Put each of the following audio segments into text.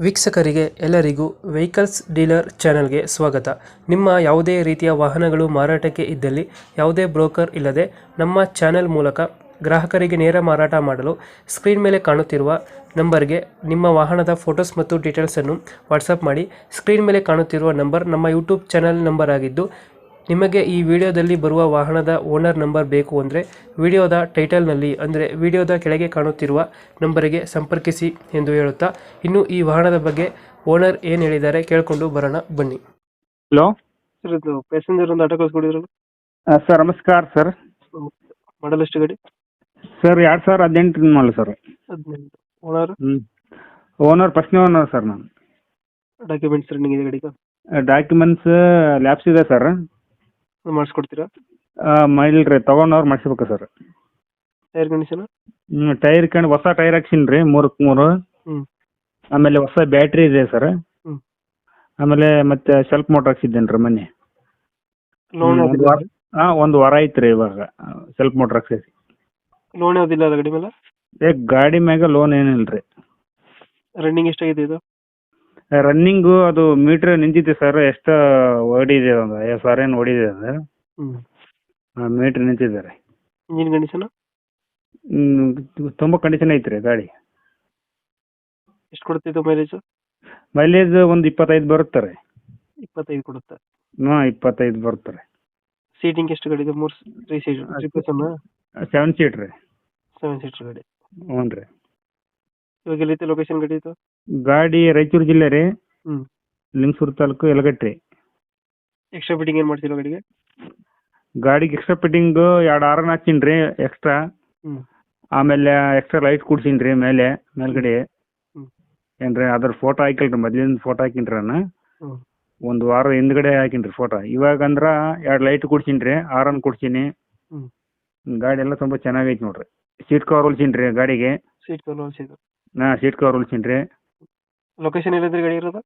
ವೀಕ್ಷಕರಿಗೆ ಎಲ್ಲರಿಗೂ vehicles dealer ಚಾನೆಲ್ಗೆ ಸ್ವಾಗತ. ನಿಮ್ಮ ಯಾವುದೇ ರೀತಿಯ ವಾಹನಗಳು ಮಾರಾಟಕ್ಕೆ ಇದ್ದಲ್ಲಿ ಯಾವುದೇ ಬ್ರೋಕರ್ ಇಲ್ಲದೆ ನಮ್ಮ ಚಾನೆಲ್ ಮೂಲಕ ಗ್ರಾಹಕರಿಗೆ ನೇರ ಮಾರಾಟ ಮಾಡಲು ಸ್ಕ್ರೀನ್ ಮೇಲೆ ಕಾಣುತ್ತಿರುವ ನಂಬರ್ಗೆ ನಿಮ್ಮ ವಾಹನದ ಫೋಟೋಸ್ ಮತ್ತು ಡೀಟೇಲ್ಸನ್ನು ವಾಟ್ಸಪ್ ಮಾಡಿ. ಸ್ಕ್ರೀನ್ ಮೇಲೆ ಕಾಣುತ್ತಿರುವ ನಂಬರ್ ನಮ್ಮ ಯೂಟ್ಯೂಬ್ ಚಾನೆಲ್ ನಂಬರ್ ಆಗಿದ್ದು, ನಿಮಗೆ ಈ ವಿಡಿಯೋದಲ್ಲಿ ಬರುವ ವಾಹನದ ಓನರ್ ನಂಬರ್ ಬೇಕು ಅಂದರೆ ವಿಡಿಯೋದ ಟೈಟಲ್ನಲ್ಲಿ ಅಂದರೆ ವಿಡಿಯೋದ ಕೆಳಗೆ ಕಾಣುತ್ತಿರುವ ನಂಬರಿಗೆ ಸಂಪರ್ಕಿಸಿ ಎಂದು ಹೇಳುತ್ತಾ, ಇನ್ನು ಈ ವಾಹನದ ಬಗ್ಗೆ ಓನರ್ ಏನು ಹೇಳಿದ್ದಾರೆ ಕೇಳಿಕೊಂಡು ಬರೋಣ ಬನ್ನಿ. ಹಲೋ ಸರ್, ಇದು ಪ್ಯಾಸೆಂಜರ್ ಒಂದು ಆಟೋ ಕಳಿಸ್ಕೊಡಿದ್ರು. ಸರ್ ನಮಸ್ಕಾರ ಸರ್. ಮಾಡಲ್ ಎಷ್ಟು ಗಾಡಿ? Sir 2018 model sir. 18. Owner? Owner ಫಸ್ಟ್ನೇ ಓನರ್ ಸರ್. ನಾನು ಡಾಕ್ಯುಮೆಂಟ್ಸ್ ರನ್ನಿಂಗ್ ಇದೆ ಗಾಡಿಗೆ? ಡಾಕ್ಯುಮೆಂಟ್ಸ್ ಲ್ಯಾಬ್ಸ್ ಇದೆ ಸರ್. ಮಾಡಿಸ್ಕೊಡ್ತೀರಾ? ಮಾಡಿಲ್ರಿ, ತೊಗೊಂಡವ್ರು ಮಾಡಿಸ್ಬೇಕು ಸರ್. Tyre condition? ಟೈರ್ ಹೊಸ ಟೈರ್ ಹಾಕ್ಸಿನಿ ರೀ, 3 ಹ್ಞೂ. ಆಮೇಲೆ ಹೊಸ ಬ್ಯಾಟ್ರಿ ಇದೆ ಸರ್. ಹ್ಞೂ. ಆಮೇಲೆ ಮತ್ತೆ ಸೆಲ್ಫ್ ಮೋಟರ್ ಹಾಕ್ಸಿದ್ದೇನೆ ರೀ ಮೊನ್ನೆ. ಲೋನ್ ಒಂದು ವಾರ ಆಯ್ತು ರೀ ಇವಾಗ ಸೆಲ್ಫ್ ಮೋಟರ್ ಹಾಕ್ಸಿ. ಲೋನ್ ಯಾವುದಿಲ್ಲ ಅದ ಗಾಡಿ ಮೇಲೆ? ಗಾಡಿ ಮ್ಯಾಗ ಲೋನ್ ಏನಿಲ್ಲ ರೀ. ರನ್ನಿಂಗ್ ಎಷ್ಟಾಗಿದೆ ಇದು? ರನ್ನಿಂಗು ಅದು ಮೀಟ್ರ್ ನಿಂತಿದೆ ಸರ್. ಎಷ್ಟು ಓಡಿದೆ, ಒಂದು 50,000 ಏನು ಓಡಿದೆ ಅದು. ಮೀಟ್ರ್ ನಿಂತಿದ್ದಾರೆ. Engine condition? ತುಂಬ ಕಂಡೀಷನ್ ಐತ್ರಿ ಗಾಡಿ. ಎಷ್ಟು ಕೊಡ್ತಿದ್ದು ಮೈಲೇಜ್? ಮೈಲೇಜ್ ಒಂದು 25 ಬರುತ್ತೆ ರೀ. 25 ಕೊಡುತ್ತೆ? 25 ಬರುತ್ತೆ ರೀ. ಸೀಟಿಂಗ್ ಎಷ್ಟು ಗಾಡಿ ಇದೆ? 3 ಸೀಟ್ 7 ಸೀಟ್ ರೀ. 7 ಸೀಟರ್ ಗಾಡಿ. ಹ್ಞೂ ರೀ. ಇವಾಗ ಎಲ್ಲೈತೆ ಲೊಕೇಶನ್ ಗಾಡಿ ಇದು? ಗಾಡಿ ರಾಯಚೂರು ಜಿಲ್ಲೆ ರೀ, ಹ್ಞೂ. ಲಿಂಗಸೂರು ತಾಲೂಕು, ಯಲಗಟ್ಟಿ. ಎಕ್ಸ್ಟ್ರಾ ಫಿಟ್ಟಿಂಗ್ ಏನು ಮಾಡ್ತಿರೋ ಗಾಡಿಗೆ? ಗಾಡಿಗೆ ಎಕ್ಸ್ಟ್ರಾ ಫಿಟ್ಟಿಂಗು 2 ಹಾರನ್ ಹಾಕ್ಸೀನಿ ರೀ ಎಕ್ಸ್ಟ್ರಾ. ಹ್ಞೂ. ಆಮೇಲೆ ಎಕ್ಸ್ಟ್ರಾ ಲೈಟ್ ಕೂಡ್ಸೀನಿ ರೀ ಮೇಲ್ಗಡೆ. ಹ್ಞೂ. ಏನ್ರಿ ಅದ್ರ ಫೋಟೋ ಹಾಕಿಲ್ರಿ, ಮೊದ್ಲಿಂದ ಫೋಟೋ ಹಾಕಿನಿ ರೀ ನಾನು. ಹ್ಞೂ. ಒಂದು ವಾರ ಹಿಂದ್ಗಡೆ ಹಾಕಿನಿ ರೀ ಫೋಟೋ. ಇವಾಗ ಅಂದ್ರೆ 2 ಲೈಟ್ ಕೂಡ್ಸೀನಿ ರೀ, ಹಾರನ್ ಕೂಡ್ಸೀನಿ. ಹ್ಞೂ. ಗಾಡಿ ಎಲ್ಲ ತುಂಬ ಚೆನ್ನಾಗೈತೆ ನೋಡ್ರಿ. ಸೀಟ್ ಕವರ್ ಹೊಲ್ಸೀನಿ ರೀ ಗಾಡಿಗೆ. ಸೀಟ್ ಕವರ್ ಹೊಲ್ಸಿದ್ದು? ಸೀಟ್ ಕವರ್ ಹೊಲ್ಸೀನಿ ರೀ. ಲೊಕೇಶನ್ ಎಲ್ಲಿದ್ರಿ ಗಾಡಿ ಇರೋದು?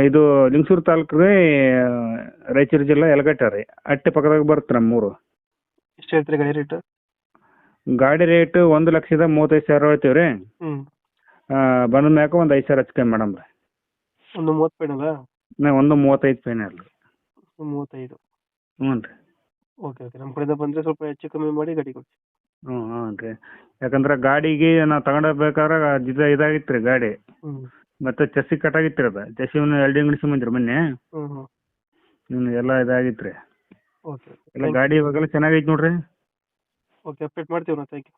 ಇದು ಲಿಂಗಸೂರು ತಾಲೂಕು ರೀ, ರಾಯಚೂರು ಜಿಲ್ಲೆ, ಯಲಗಟ್ಟ ರೀ. ಅಟ್ಟೆ ಪಕ್ಕದಾಗ ಬರುತ್ತೆ ನಮ್ಮೂರು. ಎಷ್ಟು ಹೇಳ್ತೀರಿ ಗಾಡಿ ರೇಟ್? ಗಾಡಿ ರೇಟ್ 1,35,000 ಹೇಳ್ತೀವಿ ರೀ. ಹ್ಞೂ. ಬಂದ ಮ್ಯಾಕ ಒಂದು 5,000 ಹೆಚ್ಚು ಕಮ್ಮಿ ಮಾಡಮ್ ರೀ. 1.30 ಫೈನಲ್ಲ? 1.35 ಫೈನಲ್ ರೀ. 35. ಹ್ಞೂ ರೀ. ಓಕೆ ಓಕೆ, ನಮ್ಮ ಕಡೆಯಿಂದ ಬಂದರೆ ಸ್ವಲ್ಪ ಹೆಚ್ಚು ಕಮ್ಮಿ ಮಾಡಿ ಗಾಡಿ ಕೊಡಿ. ಹ್ಞೂ ರೀ. ಯಾಕಂದ್ರೆ ಗಾಡಿಗೆ ನಾವು ತಗೊಂಡೋಗ್ಬೇಕಾದ್ರೆ ಇದಾಗಿತ್ತು ರೀ ಗಾಡಿ. ಹ್ಞೂ. ಮತ್ತೆ ಚೆಸ್ಸಿ ಕಟ್ಟಾಗಿತ್ತು ರೀ. ಅದು ಚೆಸ್ಸಿನ ವೆಲ್ಡಿಂಗ್ ಬಂದ್ರಿ ಮೊನ್ನೆ. ಹ್ಞೂ. ಎಲ್ಲ ಇದಾಗಿತ್ತು ರೀ. ಓಕೆ ಎಲ್ಲ ಗಾಡಿ ಇವಾಗೆಲ್ಲ ಚೆನ್ನಾಗೈತೆ ನೋಡ್ರಿ. ಓಕೆ, ಅಪ್ಡೇಟ್ ಮಾಡ್ತೀವಿ ನಾವು. Thank you.